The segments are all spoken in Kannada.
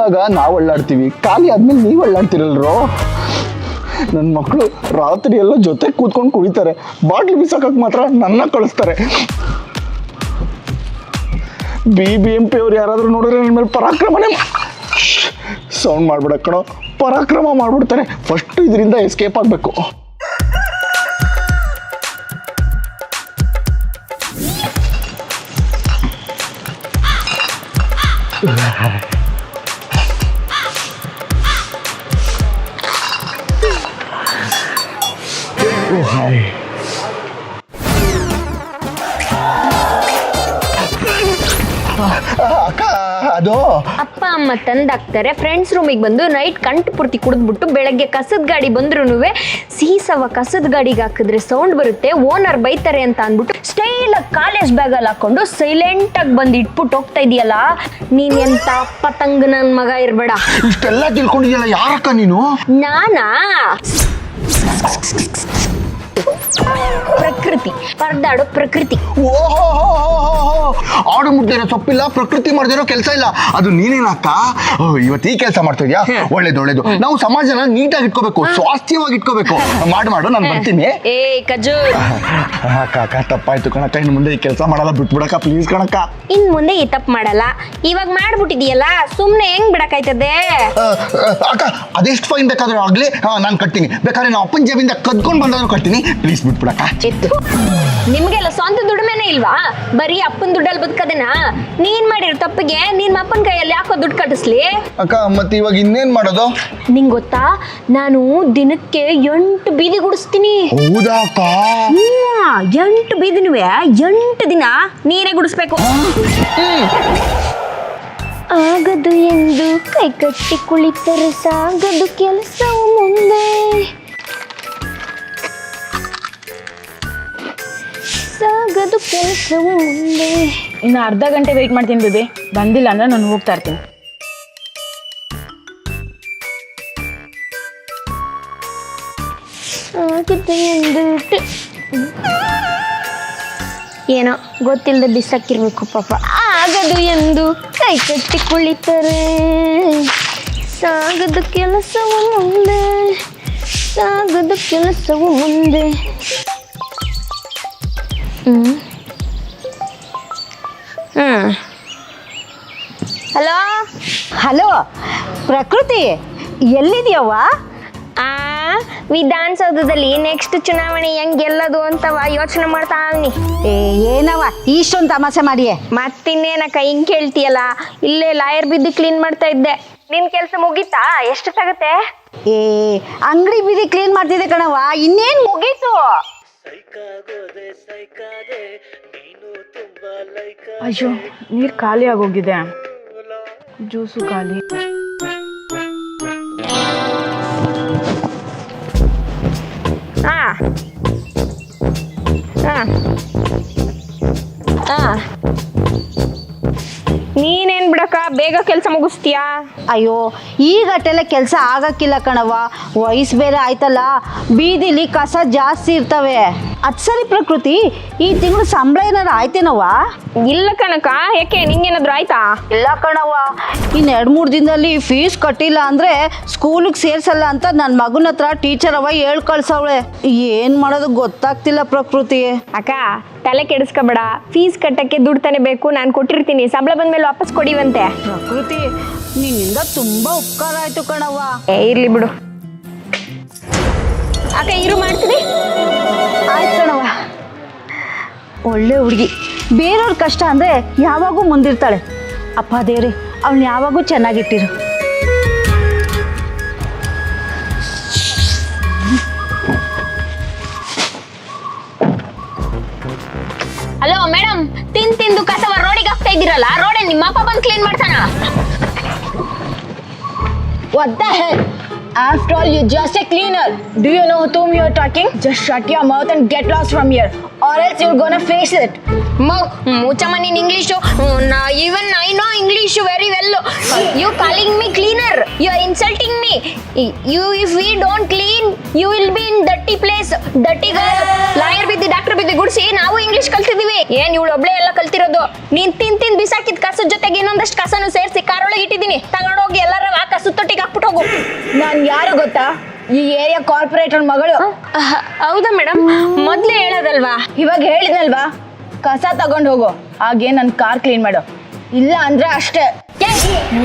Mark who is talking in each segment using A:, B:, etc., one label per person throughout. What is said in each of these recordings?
A: ಇದ್ದಾಗ ನಾವು ಒಳ್ಳಾಡ್ತೀವಿ, ಖಾಲಿ ಆದ್ಮೇಲೆ ನೀವು ಒಳ್ಳಾಡ್ತಿರಲ್ರೋ. ನನ್ನ ಮಕ್ಕಳು ರಾತ್ರಿ ಎಲ್ಲ ಜೊತೆ ಕೂತ್ಕೊಂಡು ಕುಡಿತಾರೆ, ಬಾಟ್ಲಿ ಬಿಸಾಕಕ್ಕೆ ಮಾತ್ರ ನನ್ನ ಕಳಿಸ್ತಾರೆ. BBMP ಅವ್ರು ಯಾರಾದರೂ ನೋಡಿದ್ರೆ ನನ್ನ ಮೇಲೆ ಪರಾಕ್ರಮನೇ ಸೌಂಡ್ ಮಾಡ್ಬಿಡ ಕಣೋ, ಪರಾಕ್ರಮ ಮಾಡ್ಬಿಡ್ತಾರೆ. ಫಸ್ಟ್ ಇದರಿಂದ ಎಸ್ಕೇಪ್ ಆಗಬೇಕು. ಅಕ್ಕ, ಅದು
B: ಅಪ್ಪ ಅಮ್ಮ ತಂದಾಕ್ತಾರೆ, ಫ್ರೆಂಡ್ಸ್ ರೂಮಿಗೆ ಬಂದು ನೈಟ್ ಕಂಠ ಪೂರ್ತಿ ಕುಡಿದ್ಬಿಟ್ಟು ಬೆಳಗ್ಗೆ ಕಸದ ಗಾಡಿ ಬಂದ್ರೂ ಸೀಸವ ಕಸದ ಗಾಡಿಗೆ ಹಾಕಿದ್ರೆ ಸೌಂಡ್ ಬರುತ್ತೆ, ಓನರ್ ಬೈತಾರೆ ಅಂತ ಅಂದ್ಬಿಟ್ಟು ಸ್ಟೈಲಾಗಿ ಕಾಲೇಜ್ ಬ್ಯಾಗಲ್ಲಿ ಹಾಕೊಂಡು ಸೈಲೆಂಟಾಗಿ ಬಂದು ಇಟ್ಬಿಟ್ಟು ಹೋಗ್ತಾ ಇದೆಯಲ್ಲ, ನೀನ್ ಎಂತ ಪತಂಗ ನನ್ನ ಮಗ ಇರ್ಬೇಡ.
A: ಇಷ್ಟೆಲ್ಲ ತಿಳ್ಕೊಂಡಿದ್ಯಲ್ಲ, ಯಾರಕ್ಕ ನೀನು?
B: ನಾನಾ ಪ್ರಕೃತಿ, ಪರದಾಡೋ ಪ್ರಕೃತಿ.
A: ಆಡು ಮುಡ್ದೇನೋ ಸೊಪ್ಪಿಲ್ಲ, ಪ್ರಕೃತಿ ಮಾಡ್ದೇನೋ ಕೆಲಸ ಇಲ್ಲ. ಅದು ನೀನೇನಕ್ಕ ಇವತ್ತು ಈ ಕೆಲಸ ಮಾಡ್ತಾ ಇದೀಯಾ? ಒಳ್ಳೇದು. ನಾವು ಸಮಾಜನ ನೀಟಾಗಿ ಇಟ್ಕೋಬೇಕು, ಸ್ವಾಸ್ಥ್ಯವಾಗಿ ಇಟ್ಕೋಬೇಕು. ಮಾಡು, ನಾನು ಬರ್ತೀನಿ.
B: ಏ ಕಜೂರ್,
A: ಅಕ್ಕ ತಪ್ಪಾಯ್ತು ಕಣಕ್ಕ, ಇನ್ನು ಮುಂದೆ ಈ ಕೆಲಸ ಮಾಡಲ್ಲ, ಬಿಟ್ಬಿಡಕ್ಕ ಪ್ಲೀಸ್ ಕಣಕ್ಕ.
B: ಇನ್ ಮುಂದೆ ಈ ತಪ್ಪು ಮಾಡಲ್ಲ. ಇವಾಗ ಮಾಡ್ಬಿಟ್ಟಿದೀಯಲ್ಲ, ಸುಮ್ನೆ ಹೆಂಗ್ ಬಿಡಕಾಯ್ತದೆ?
A: ಅಕ್ಕ ಅದೆಷ್ಟು ಫೈನ್ ಬೇಕಾದ್ರೂ ಆಗ್ಲಿ ನಾನು ಕಟ್ತೀನಿ, ಬೇಕಾದ್ರೆ ನಾವು ಅಪ್ಪನ ಜೇಬಿಂದ ಕದ್ಕೊಂಡು ಬಂದಾದ್ರೂ ಕಟ್ತೀನಿ, ಪ್ಲೀಸ್ ಬಿಟ್ಬಿಡಕ್ಕ.
B: ನಿಮ್ಗೆಲ್ಲ ಸ್ವಂತ ದುಡಿಮೆನೇ ಇಲ್ವಾ? ಬರೀ ಅಪ್ಪನ ದುಡ್ಡಲ್ಲಿ ಬದುಕದನ? ನೀನ್ ಮಾಡಿರೋ ತಪ್ಪಿಗೆ ನಿನ್ ಅಪ್ಪನ ಕೈಯಲ್ಲಿ ಯಾಕೋ ದುಡ್ಡು ಕಟ್ಟಿಸ್ಲಿ?
A: ಅಕ್ಕ ಮತ್ತೆ ಇವಾಗ ಇನ್ನೇನ್ ಮಾಡೋದು?
B: ನಿಂಗ್ ಗೊತ್ತಾ, ನಾನು ದಿನಕ್ಕೆ 8 ಬೀದಿ ಗುಡಿಸ್ತೀನಿ.
A: ಹೌದಾ ಅಕ್ಕ?
B: 8 ಬೀದಿನುವೆ 8 ದಿನ ನೀರೇ ಗುಡಿಸ್ಬೇಕು. ಆಗದು ಎಂದು ಕೈ ಕಟ್ಟಿ ಕುಳಿತರೆ ಸಾಗದು ಕೆಲಸವು ಮುಂದೆ, ಸಾಗದು ಕೆಲಸವು ಮುಂದೆ.
C: ಇನ್ನು ಅರ್ಧ ಗಂಟೆ ವೆಯ್ಟ್ ಮಾಡ್ತೀನಿ ಬೇಬಿ, ಬಂದಿಲ್ಲ ಅಂದ್ರೆ ನಾನು ಹೋಗ್ತಾ ಇರ್ತೀನಿ.
B: ಏನೋ ಗೊತ್ತಿಲ್ಲದೆ ಬಿಸಾಕಿರ್ಬೇಕು ಪಾಪ. ಆಗದು ಎಂದು ಕೈ ಕಟ್ಟಿ ಕುಳಿತರೆ ಸಾಗದು ಕೆಲಸವು ಮುಂದೆ, ಸಾಗದು ಕೆಲಸವು ಮುಂದೆ.
D: ಹಲೋ ಪ್ರಕೃತಿ, ಎಲ್ಲಿದ್ಯವ್ವ?
B: ವಿಧಾನಸೌಧದಲ್ಲಿ ನೆಕ್ಸ್ಟ್ ಚುನಾವಣೆ ಹೆಂಗ್ ಗೆಲ್ಲೋದು ಅಂತವ ಯೋಚನೆ ಮಾಡ್ತಾ ಅವ್ನಿ.
D: ಏನವ ಇಷ್ಟೊಂದು ತಮಾಷೆ ಮಾಡಿಯೇ?
B: ಮತ್ತಿನ್ನೇನಕ್ಕ ಹಿಂಗ್ ಕೇಳ್ತೀಯಲ್ಲ, ಇಲ್ಲೇ ಲಾಯರ್ ಬಿದ್ದು ಕ್ಲೀನ್ ಮಾಡ್ತಾ ಇದ್ದೆ. ನಿನ್ ಕೆಲ್ಸ ಮುಗೀತಾ? ಎಷ್ಟೊತ್ತಾಗತ್ತೆ?
D: ಅಂಗಡಿ ಬೀದಿ ಕ್ಲೀನ್ ಮಾಡ್ತಿದ್ದೆ ಕಣವ, ಇನ್ನೇನ್ ಮುಗೀತು.
C: ಅಯ್ಯೋ, ನೀರು ಖಾಲಿ ಆಗೋಗಿದೆ, ಜ್ಯೂಸು ಖಾಲಿ.
B: ನೀನೇನ್ ಬಿಡಕ್ಕ ಬೇಗ ಕೆಲಸ ಮುಗಿಸ್ತೀಯಾ?
D: ಅಯ್ಯೋ ಈಗಟ್ಟೆಲ್ಲ ಕೆಲಸ ಆಗಕ್ಕಿಲ್ಲ ಕಣವ, ವಯಸ್ಸು ಬೇರೆ ಆಯ್ತಲ್ಲ, ಬೀದಿಲಿ ಕಸ ಜಾಸ್ತಿ ಇರ್ತವೆ. ಅದ್ ಸರಿ ಪ್ರಕೃತಿ, ಈ ತಿಂಗಳು ಸಂಬಳ ಏನಾರು ಆಯ್ತೇನವ?
B: ಇಲ್ಲ ಕಣಕ, ಯಾಕೆ ನಿಂಗೇನಾದ್ರು ಆಯ್ತಾ?
D: ಇಲ್ಲ ಕಣವ, ಇನ್ನು 2-3 ದಿನದಲ್ಲಿ ಫೀಸ್ ಕಟ್ಟಿಲ್ಲ ಅಂದ್ರೆ ಸ್ಕೂಲಿಗೆ ಸೇರ್ಸಲ್ಲ ಅಂತ ನನ್ನ ಮಗನ ಹತ್ರ ಟೀಚರ್ ಅವ ಹೇಳ್ ಕಳ್ಸವಳೆ. ಏನ್ ಮಾಡೋದು ಗೊತ್ತಾಗ್ತಿಲ್ಲ ಪ್ರಕೃತಿ.
B: ಅಕ್ಕ ತಲೆ ಕೆಡಿಸ್ಕೊಬೇಡ, ಫೀಸ್ ಕಟ್ಟಕ್ಕೆ ದುಡ್ಡು ತಾನೇ ಬೇಕು, ನಾನು ಕೊಟ್ಟಿರ್ತೀನಿ, ಸಂಬಳ ಬಂದ್ಮೇಲೆ ವಾಪಸ್ ಕೊಡಿವಂತೆ.
D: ಪ್ರಕೃತಿ ನಿನ್ನಿಂದ ತುಂಬಾ ಉಪಕಾರ ಆಯ್ತು ಕಣವ್ವ.
B: ಇರ್ಲಿ ಬಿಡು ಅಕ್ಕ, ಇರು ಮಾಡ್ತೀನಿ.
D: ಆಯ್ತು ಕಣವ್ವ, ಒಳ್ಳೆ ಹುಡುಗಿ, ಬೇರೆಯವ್ರ ಕಷ್ಟ ಅಂದ್ರೆ ಯಾವಾಗೂ ಮುಂದಿರ್ತಾಳೆ. ಅಪ್ಪ ದೇವ್ರಿ ಅವಳು ಯಾವಾಗೂ ಚೆನ್ನಾಗಿಟ್ಟಿರು.
B: ಹಲೋ ಮೇಡಮ್, ತಿಂದು ಕಸವ ರೋಡಿಗೆ ಹಾಕ್ತಾ ಇದ್ದೀರಲ್ಲ, ರೋಡ್ ನಿಮ್ಮ ಅಪ್ಪ ಬಂದು ಕ್ಲೀನ್ ಮಾಡ್ತಾನ?
C: What the hell? After all, you're just a cleaner. Do you know to whom you're talking? Just shut your mouth and get lost from here, or else you're gonna face it.
B: Muchaman in English, even I know English very well. You calling me cleaner? You are insulting me. If we don't clean, you will be in dirty place, dirty girl. Lawyer ಬಿದ್ದಿ ಡಾಕ್ಟರ್ ಬಿದ್ದಿ ಗುಡ್ಸಿ ನಾವು ಇಂಗ್ಲಿಷ್ ಕಲ್ತಿದೀವಿ. ಏನ್ ಇವಳು ಒಬ್ಳೆ ಎಲ್ಲ ಕಲ್ತಿರೋದು? ನೀನ್ ತಿಂದ್ ಬಿಸಾಕಿದ್ ಕಸದ ಜೊತೆಗೆ ಇನ್ನೊಂದಷ್ಟು ಕಸನು ಸೇರಿಸಿ ಕಾರೊಳಗೆ ಇಟ್ಟಿದ್ದೀನಿ. ತಗೊಂಡೋಗಿ ಎಲ್ಲಾರ ಆ ಕಸದ ತೊಟ್ಟಿಗೆ ಹಾಕ್ಬಿಟ್ಟು ಹೋಗು.
C: ನಾನು ಯಾರು ಗೊತ್ತಾ? ಈ ಏರಿಯಾ ಕಾರ್ಪೊರೇಟರ್ ಮಗಳು.
B: ಹೌದಾ ಮೇಡಮ್? ಮೊದ್ಲೇ ಹೇಳೋದಲ್ವಾ?
C: ಇವಾಗ ಹೇಳಿದ್ನಲ್ವಾ, ಕಸ ತಗೊಂಡು ಹೋಗು, ಹಾಗೆ ನನ್ನ ಕಾರ್ ಕ್ಲೀನ್ ಮಾಡು, ಇಲ್ಲ ಅಂದ್ರೆ ಅಷ್ಟೇ.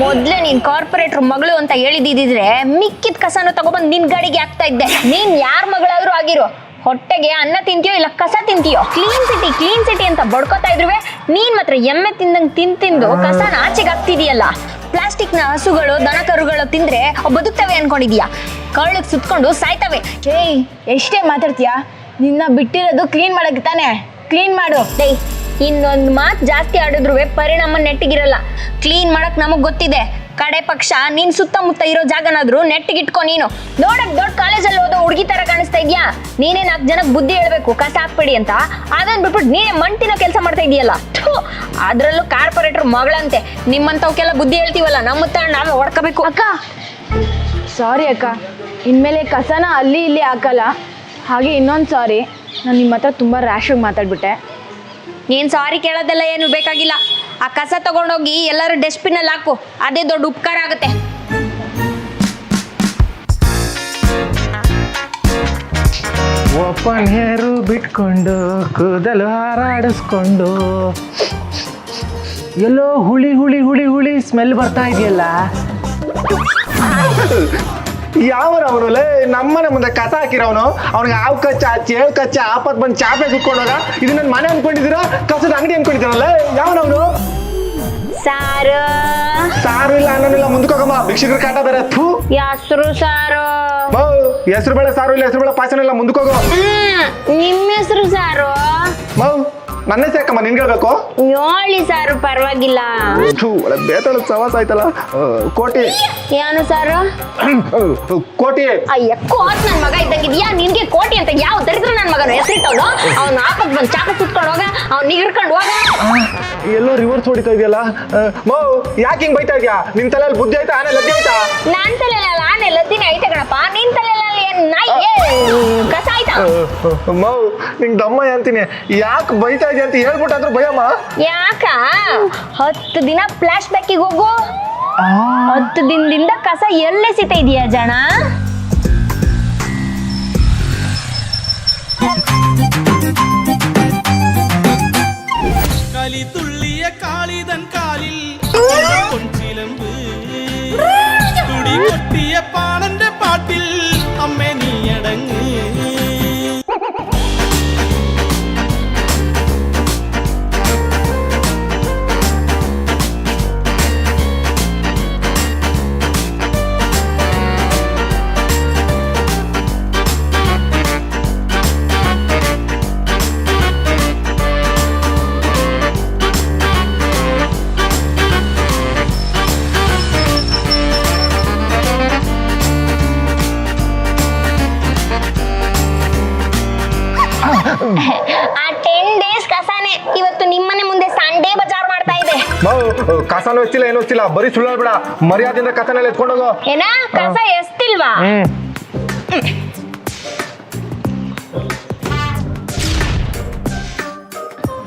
B: ಮೊದ್ಲೇ ನೀನ್ ಕಾರ್ಪೊರೇಟರ್ ಮಗಳು ಅಂತ ಹೇಳಿದಿದ್ರೆ ಮಿಕ್ಕಿದ ಕಸನು ತಗೊಬಂದ್ ನಿನ್ ಗಾಡಿಗೆ ಹಾಕ್ತಾ ಇದ್ದೆ. ನೀನ್ ಯಾರ ಮಗಳಾದ್ರೂ ಆಗಿರೋ, ಹೊಟ್ಟೆಗೆ ಅನ್ನ ತಿಂತೀಯೋ ಇಲ್ಲ ಕಸ ತಿಂತೀಯೋ. ಕ್ಲೀನ್ ಸಿಟಿ ಅಂತ ಬಡ್ಕೋತಾ ಇದ್ರುವೆ ನೀನ್ ಮಾತ್ರ ಎಮ್ಮೆ ತಿಂದಂಗ್ ತಿಂದು ಕಸನ ಆಚೆಗೆ ಹಾಕ್ತಿದೀಯಲ್ಲ. ಪ್ಲಾಸ್ಟಿಕ್ ನ ಹಸುಗಳು ದನ ಕರುಗಳು ತಿಂದ್ರೆ ಬದುಕ್ತವೆ ಅನ್ಕೊಂಡಿದ್ಯಾ? ಕಳ್ಳಗ್ ಸುತ್ಕೊಂಡು ಸಾಯ್ತವೆ.
C: ಏಯ್, ಎಷ್ಟೇ ಮಾತಾಡ್ತೀಯಾ? ನಿನ್ನ ಬಿಟ್ಟಿರೋದು ಕ್ಲೀನ್ ಮಾಡಕ್ಕೆ ತಾನೆ, ಕ್ಲೀನ್ ಮಾಡು.
B: ಇನ್ನೊಂದು ಮಾತು ಜಾಸ್ತಿ ಆಡಿದ್ರು ಪರಿಣಾಮ ನೆಟ್ಟಿಗಿರಲ್ಲ. ಕ್ಲೀನ್ ಮಾಡಕ್ ನಮಗ್ ಗೊತ್ತಿದೆ. ಕಡೆ ಪಕ್ಷ ನೀನ್ ಸುತ್ತಮುತ್ತ ಇರೋ ಜಾಗನಾದ್ರೂ ನೆಟ್ಟಿಗಿಟ್ಕೊ. ನೀನು ನೋಡಕ್ ದೊಡ್ಡ ಕಾಲೇಜಲ್ಲಿ ಓದೋ ಹುಡುಗಿ ತರ ಕಾಣಿಸ್ತಾ ಇದ್ಯಾ? ನೀನೇ 4 ಜನಕ್ಕೆ ಬುದ್ಧಿ ಹೇಳ್ಬೇಕು ಕಸ ಹಾಕ್ಬೇಡಿ ಅಂತ. ಅದನ್ನ ಬಿಟ್ಬಿಟ್ಟು ನೀನೇ ಮಂಟಿನ ಕೆಲಸ ಮಾಡ್ತಾ ಇದೀಯಲ್ಲ. ಅದ್ರಲ್ಲೂ ಕಾರ್ಪೊರೇಟರ್ ಮಗಳಂತೆ. ನಿಮ್ಮಂತವಕ್ಕೆಲ್ಲ ಬುದ್ಧಿ ಹೇಳ್ತೀವಲ್ಲ, ನಮ್ಮ ತರ ನಾವೇ ಹೊಡ್ಕೋಬೇಕು.
C: ಅಕ್ಕ, ಸಾರಿ ಅಕ್ಕ, ಇನ್ಮೇಲೆ ಕಸನ ಅಲ್ಲಿ ಇಲ್ಲಿ ಹಾಕಲ್ಲ. ಹಾಗೆ ಇನ್ನೊಂದು ಸಾರಿ, ನಾನು ನಿಮ್ಮ ಹತ್ರ ತುಂಬ ರ್ಯಾಶಾಗಿ ಮಾತಾಡ್ಬಿಟ್ಟೆ.
B: ನೀನ್ ಸಾರಿ ಕೇಳೋದೆಲ್ಲ ಏನು ಬೇಕಾಗಿಲ್ಲ. ಆ ಕಸ ತಗೊಂಡೋಗಿ ಎಲ್ಲರೂ ಡಸ್ಟ್ಬಿನ್ ಅಲ್ಲಿ ಹಾಕು, ಅದೇ ದೊಡ್ಡ ಉಪಕಾರ ಆಗುತ್ತೆ.
E: ಓಪನ್ ಹೇರು ಬಿಟ್ಕೊಂಡು ಕೂದಲು ಹಾರಾಡಿಸ್ಕೊಂಡು ಎಲ್ಲೋ ಹುಳಿ ಹುಳಿ ಹುಳಿ ಹುಳಿ ಸ್ಮೆಲ್ ಬರ್ತಾ ಇದೆಯಲ್ಲ. ಯಾವನ ಅವನು ನಮ್ಮನೆ ಮುಂದೆ ಕಸ ಹಾಕಿರೋನು, ಅವ್ನಿಗೆ ಹಾವು ಕಚ್ಚ ಚೇಳು ಕಚ್ಚ ಆಪತ್ ಬಂದು ಚಾಪೆ ಕುತ್ಕೊಂಡೋಗ. ಇದು ನನ್ನ ಮನೆ ಅನ್ಕೊಂಡಿದ್ದೀರಾ? ಕಸದ ಅಂಗಡಿ ಅನ್ಕೊಂಡಿದ್ದೀರಲ್ಲ. ಯಾವನವನು? ಸಾರು ಇಲ್ಲ ಅನ್ನೋನಿಲ್ಲ, ಮುಂದಕ್ಕೋಗಮ್ಮ. ಭಿಕ್ಷುಕರ ಕಾಟ ಬೇರೆ. ಥೂ,
B: ಹೆಸರು ಸಾರು.
E: ಹೆಸರು ಬೇಳೆ ಸಾರು ಇಲ್ಲ, ಹೆಸರು ಬೇಳೆ ಪಾಯಸನ ಇಲ್ಲ, ಮುಂದಕ್ಕೋಗೋ.
B: ನಿಮ್ಮ ಹೆಸರು ಸಾರು?
E: ನನ್ನ ಸಾಕಮ್ಮ, ನಿನ್ಗೆ ಹೇಳ್ಬೇಕು.
B: ಯೋಳಿ ಸಾರು ಪರವಾಗಿಲ್ಲ.
E: ಒಳ್ಳೆ ಬೇತಾಳ ಸವಾಸ ಆಯ್ತಲ್ಲ. ಕೋಟಿ
B: ಏನು ಸಾರು?
E: ಕೋಟಿ.
B: ಅಯ್ಯ, ಕೋಟ್ ನನ್ ಮಗ ಇದ್ದಂಗಿದ್ಯಾ? ನಿನ್ಗೆ ಕೋಟಿ ಅಂತ ಯಾವ ದರಿದ್ರ ನನ್ ಮಗನ ಹೆಸರಿಟ್ಟವನು? ಅವ್ನು ಆಪತ್ ಬಂದ್ ಚಾಪ ಸುತ್ಕೊಂಡು ಹೋಗ, ಅವ್ನು ನಿಗಿರ್ಕೊಂಡು ಹೋಗ.
E: ಎಲ್ಲೋ ರಿವರ್ಸ್ ಹೊಡಿತಾ ಇದೆಯಲ್ಲ. ಯಾಕೆ ಹಿಂಗ್ ಬೈತಾ ಇದ್ಯಾ? ನಿನ್ ತಲೆಯಲ್ಲಿ ಬುದ್ಧಿ ಆಯ್ತಾ, ಆನೆ ಲದ್ದಿ ಆಯ್ತಾ?
B: ನಾನ್ ತಲೆಲ್ಲ ಆನೆ ಲದ್ದಿನೇ ಐತೆ ಕಣಪ್ಪ. ನಿನ್ ತಲೆಯಲ್ಲಿ ಏನ್ ನಾಯಿ ಕಸ ಆಯ್ತಾ?
E: ನಿಂಗ್ ದಮ್ಮ ಅಂತೀನಿ. ಯಾಕೆ ಬೈತಾ ಇದೆಯಾ ಅಂತ ಹೇಳ್ಬಿಟ್ಟಾದ್ರೂ ಭಯಮ್ಮ.
B: ಯಾಕ 10 ದಿನ ಫ್ಲಾಶ್ ಬ್ಯಾಕಿಗೆ ಹೋಗು. 10 ದಿನದಿಂದ ಕಸ ಎಲ್ಲೇ ಸಿಗ್ತಾ ಇದೆಯಾ ಜನ?
F: களி துள்ளிய காளிதன் காலில் பொன்சிலம்பு துடி கொட்டிய பாடன்ற பாட்டில் அம்மே நீ அடங்கு.
B: ಆ 10 days ಕಸಾನೆ ಇವತ್ತು ನಿಮ್ಮನೆ ಮುಂದೆ ಸಂಡೇ ಬಜಾರ್ ಮಾಡ್ತಾ ಇದೆ.
E: ಕಸನೂ ಎಷ್ಟಿಲ್ಲ, ಏನೂ ಎಷ್ಟಿಲ್ಲ, ಬರೀ ಸುಳ್ಳು ಬೇಡ. ಮರ್ಯಾದೆಯಿಂದ ಕಸನೆಲ್ಲ ಎತ್ಕೊಂಡೋಗೋ.
B: ಏನ ಕಸ ಎಷ್ಟಿಲ್ವಾ?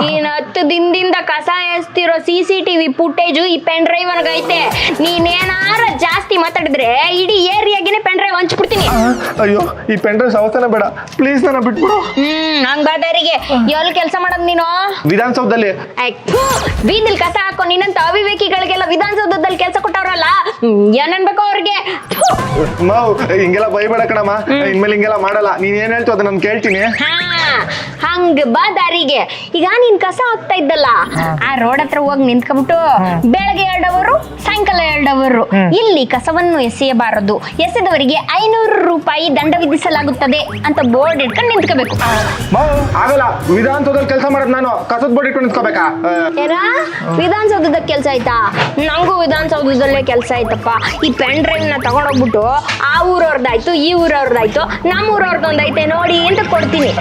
B: ನೀನ್ 10 ದಿನದಿಂದ ಕಸ ಎಸ್ತಿರೋ CCTV ಫುಟೇಜು ಈ ಪೆನ್ ಡ್ರೈವ್ ಐತೆ. ನೀನೇನಾರ ಜಾಸ್ತಿ ಮಾತಾಡಿದ್ರೆ ಇಡೀ ಏರಿಯಾಗಿನೇ ಪೆನ್ ಡ್ರೈವ್ ಹಂಚ್ಬಿಡ್ತೀನಿ.
E: ಅಯ್ಯೋ, ಈ ಪೆನ್ ಡ್ರೈವ್ ಅವಸ್ಥೆನ ಬೇಡ, ಪ್ಲೀಸ್ ನನ್ನ ಬಿಟ್ಬಿಡು.
B: ಹಂಗಾದರಿಗೆ ಎಲ್ಲಿ ಕೆಲಸ ಮಾಡೋದು ನೀನು?
E: ವಿಧಾನಸೌಧದಲ್ಲಿ.
B: ಬೀದಿಲ್ ಕಸ ಹಾಕೋ ನಿನ್ನಂತ ಅವಿವೇಕಿಗಳಿಗೆಲ್ಲ ವಿಧಾನಸೌಧದಲ್ಲಿ ಕೆಲಸ ಕೊಟ್ಟವ್ರಲ್ಲ, ಏನನ್ಬೇಕು ಅವ್ರಿಗೆ?
E: ಹಿಂಗೆಲ್ಲ ಬೈಬೇಡ ಕಣಮ್ಮ, ಇನ್ಮೇಲೆ ಹಿಂಗೆಲ್ಲ ಮಾಡಲ್ಲ. ನೀನ್ ಏನ್ ಹೇಳ್ತು ಅದನ್ನ ನಾನು ಕೇಳ್ತೀನಿ.
B: ಹಂಗ ಬಾ ದಾರಿಗೆ. ಈಗ ನೀನ್ ಕಸ ಹಾಕ್ತಾ ಇದ್ದಲ್ಲ, ಆ ರೋಡ್ ಹತ್ರ ಹೋಗಿ ನಿಂತ್ಕೊಬಿಟ್ಟು ಬೆಳಗ್ಗೆ 2 ಅವರು ಸಾಯಂಕಾಲ 2 ಅವರು ಇಲ್ಲಿ ಕಸವನ್ನು ಎಸೆಯಬಾರದು, ಎಸೆದವರಿಗೆ 500 ರೂಪಾಯಿ ದಂಡ ವಿಧಿಸಲಾಗುತ್ತದೆ ಅಂತ ಬೋರ್ಡ್ ಇಟ್ಕೊಂಡು ನಿಂತ್ಕೋಬೇಕು.
E: ಆಗಲ್ಲ, ವಿಧಾನಸೌಧದಲ್ಲಿ ಕೆಲಸ ಮಾಡೋದು ನಾನು, ಕಸದ ಬೋರ್ಡ್ ಇಟ್ಕೊಂಡು ನಿಂತ್ಕೋಬೇಕಾ?
B: ಏನ ವಿಧಾನಸೌಧದ ಕೆಲಸ ಆಯ್ತಾ? ನಂಗೂ ವಿಧಾನಸೌಧದಲ್ಲೇ ಕೆಲಸ ಆಯ್ತಪ್ಪ. ಈ ಪೆನ್ ಡ್ರೈವ್ ನ ತಗೊಂಡೋಗ್ಬಿಟ್ಟು ಆ ಊರವ್ರದ್ದಾಯ್ತು, ಈ ಊರವ್ರದ್ದಾಯ್ತು, ನಮ್ಮ ಊರವ್ರದ್ದೊಂದೈತೆ ನೋಡಿ ಅಂತ ಕೊಡ್ತೀನಿ.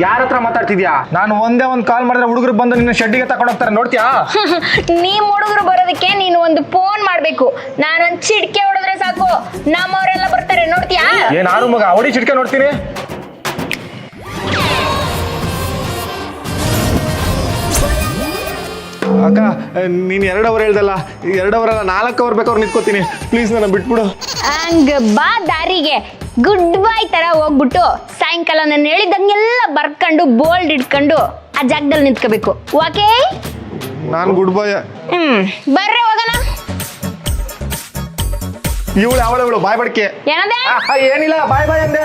E: ಯಾರ ಹತ್ರ ಮಾತಾಡ್ತಿದ್ಯಾ? ನಾನು ಒಂದೇ ಒಂದು ಕಾಲ್ ಮಾಡಿದ್ರೆ ಹುಡುಗರು ಬಂದು ನಿನ್ನ ಶೆಡ್ಡಿಗೆ ತಗೊಂಡು ಹೋಗ್ತಾರೆ, ನೋಡ್ತೀಯಾ?
B: ನೀವ್ ಹುಡುಗರು ಬರೋದಕ್ಕೆ ನೀನು ಒಂದು ಫೋನ್ ಮಾಡ್ಬೇಕು. ನಾನೊಂದ್ ಚಿಡ್ಕೆ ಹೊಡೆದ್ರೆ ಸಾಕು, ನಮ್ಮವರೆಲ್ಲ ಬರ್ತಾರೆ, ನೋಡ್ತೀಯಾ?
E: ನಾನು ಮಗ ಅವಡಿ ಚಿಟ್ಕೆ ನೋಡ್ತೀನಿ. ಅಕ್ಕ, ನೀನ್ 2 ಅವರ್ ಹೇಳ್ದಲ್ಲ, 2 ಅವರಲ್ಲ 4 ಅವರ್ ಬೇಕಾದ್ರೆ ನಿಂತ್ಕೋತೀನಿ. ಪ್ಲೀಸ್ ನನ್ನ ಬಿಟ್ಬಿಡು.
B: ಹಂಗ ಬಾ ದಾರಿಗೆ ಗುಡ್ ಬೈ ತರ ಹೋಗ್ಬಿಟ್ಟು ಸಾಯಂಕಾಲ ನಾನು ಹೇಳಿದಂಗೆಲ್ಲ ಬರ್ಕೊಂಡು ಬೋಲ್ಡ್ ಇಟ್ಕೊಂಡು ಆ ಜಾಗದಲ್ಲಿ ನಿಂತ್ಕೋಬೇಕು. ಓಕೆ?
E: ನಾನು ಗುಡ್ ಬೈ.
B: ಬರ್ರೆ ಹೋಗೋಣ.
E: ಇವಳು ಅವಳು ಬಾಯ್ ಬಡ್ಕೆ.
B: ಏನಂದೆ?
E: ಏನಿಲ್ಲ, ಬಾಯ್ ಬಾಯ್ ಅಂದೆ.